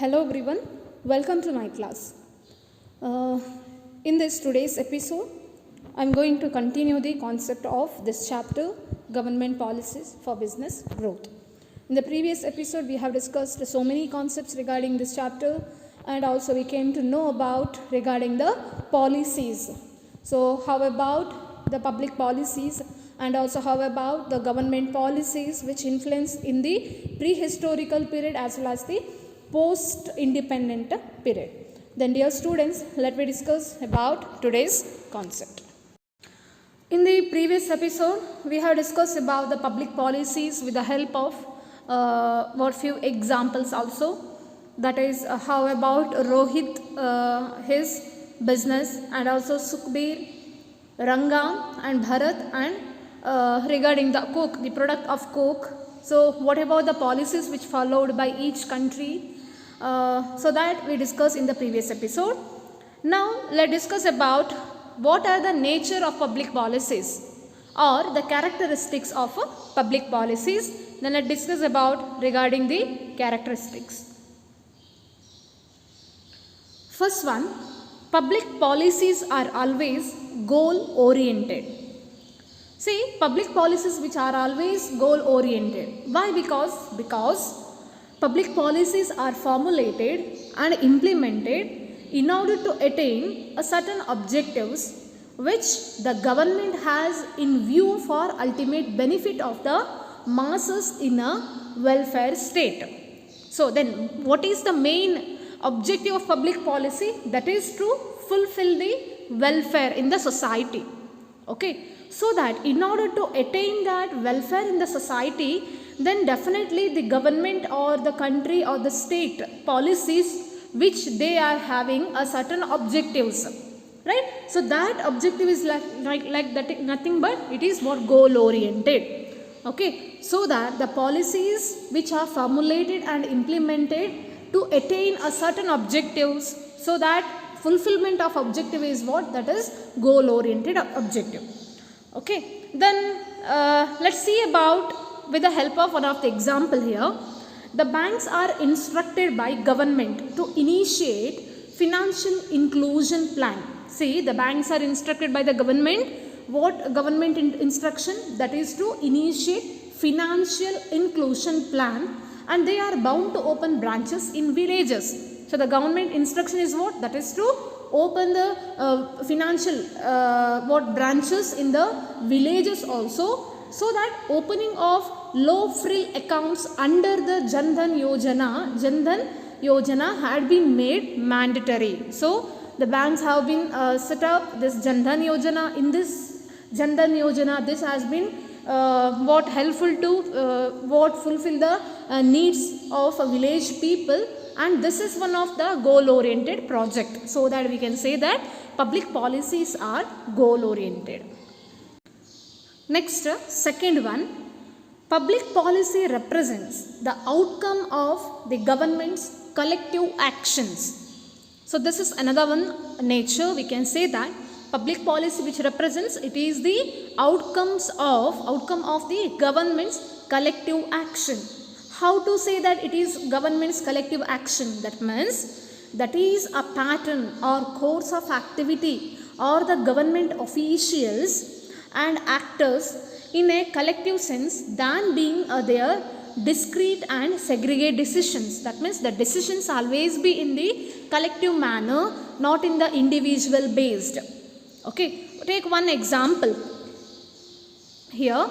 Hello everyone, welcome to my class. In this today's episode, I am going to continue the concept of this chapter, Government Policies for Business Growth. In the previous episode, we have discussed so many concepts regarding this chapter, and also we came to know about regarding the policies. So how about the public policies, and also how about the government policies which influence in the prehistorical period as well as the post-independent period. Then dear students, let me discuss about today's concept. In the previous episode, we have discussed about the public policies with the help of what few examples also. That is how about Rohit, his business, and also Sukhbir, Ranga and Bharat, and regarding the coke, the product of coke. So what about the policies which followed by each country? So that we discussed in the previous episode. Now let's discuss about what are the nature of public policies or the characteristics of public policies. Then let's discuss about regarding the characteristics. First one, public policies are always goal oriented. See, public policies which are always goal oriented. Why? Because public policies are formulated and implemented in order to attain a certain objectives which the government has in view for ultimate benefit of the masses in a welfare state. So then what is the main objective of public policy? That is to fulfill the welfare in the society. Okay. So that in order to attain that welfare in the society, then definitely the government or the country or the state policies which they are having a certain objectives, right? So that objective is like that, nothing but it is what goal oriented. Okay, so that the policies which are formulated and implemented to attain a certain objectives, so that fulfillment of objective is what? That is goal oriented objective. Okay, then let's see about with the help of one of the example here. The banks are instructed by government to initiate financial inclusion plan. See, the banks are instructed by the government. What government instruction? That is to initiate financial inclusion plan, and they are bound to open branches in villages. So the government instruction is what? That is to open the financial branches in the villages also, so that opening of low frill accounts under the Jan Dhan Yojana had been made mandatory. So the banks have been set up this Jan Dhan Yojana. In this Jan Dhan Yojana, this has been what helpful to what fulfill the needs of village people, and this is one of the goal oriented project. So that we can say that public policies are goal oriented. Next, second one, public policy represents the outcome of the government's collective actions. So this is another one nature. We can say that public policy which represents, it is the outcome of the government's collective action. How to say that it is government's collective action? That means that is a pattern or course of activity or the government officials and actors in a collective sense than being their discrete and segregate decisions. That means the decisions always be in the collective manner, not in the individual based. Okay, take one example here.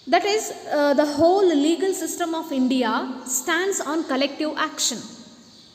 That is the whole legal system of India stands on collective action.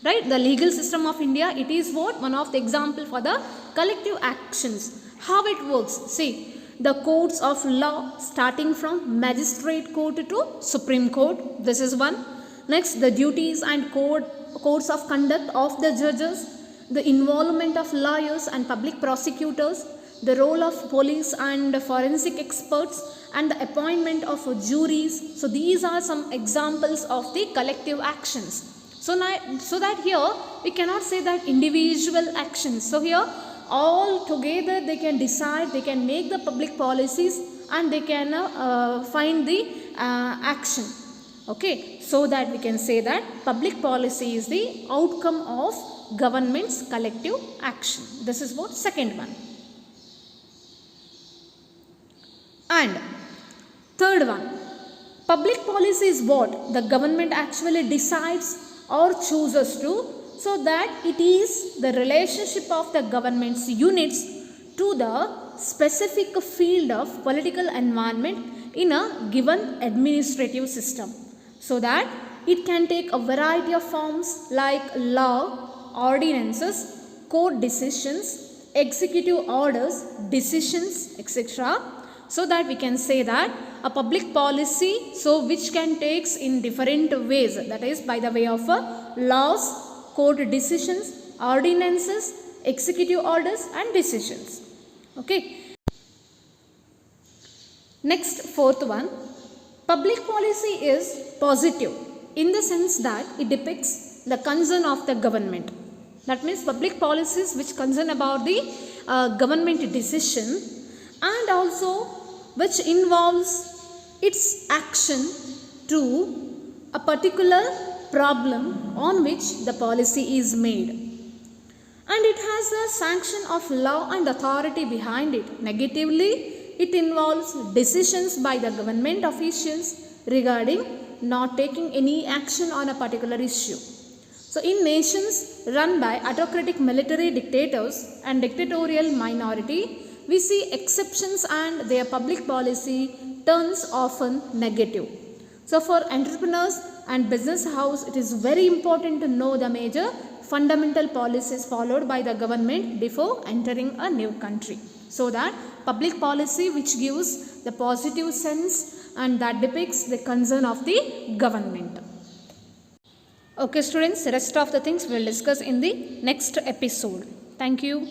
Right? The legal system of India, it is what? One of the example for the collective actions. How it works? See, the courts of law starting from magistrate court to Supreme Court. This is one. Next, the duties and codes of conduct of the judges, the involvement of lawyers and public prosecutors, the role of police and forensic experts, and the appointment of juries. So these are some examples of the collective actions. So that here we cannot say that individual actions. So here all together they can decide, they can make the public policies, and they can find the action. Okay, so that we can say that public policy is the outcome of government's collective action. This is what second one. And third one, public policy is what the government actually decides or chooses to, so that it is the relationship of the government's units to the specific field of political environment in a given administrative system, so that it can take a variety of forms like law, ordinances, court decisions, executive orders, decisions, etc. So that we can say that a public policy, so which can takes in different ways, that is by the way of laws, court decisions, ordinances, executive orders and decisions. Okay. Next, fourth one, public policy is positive in the sense that it depicts the concern of the government. That means public policies which concern about the government decision, and also which involves its action to a particular problem on which the policy is made, and it has a sanction of law and authority behind it. Negatively, it involves decisions by the government officials regarding not taking any action on a particular issue. So in nations run by autocratic military dictators and dictatorial minority, we see exceptions and their public policy turns often negative. So for entrepreneurs and business house, it is very important to know the major fundamental policies followed by the government before entering a new country, so that public policy which gives the positive sense and that depicts the concern of the government. Okay students, rest of the things we will discuss in the next episode. Thank you.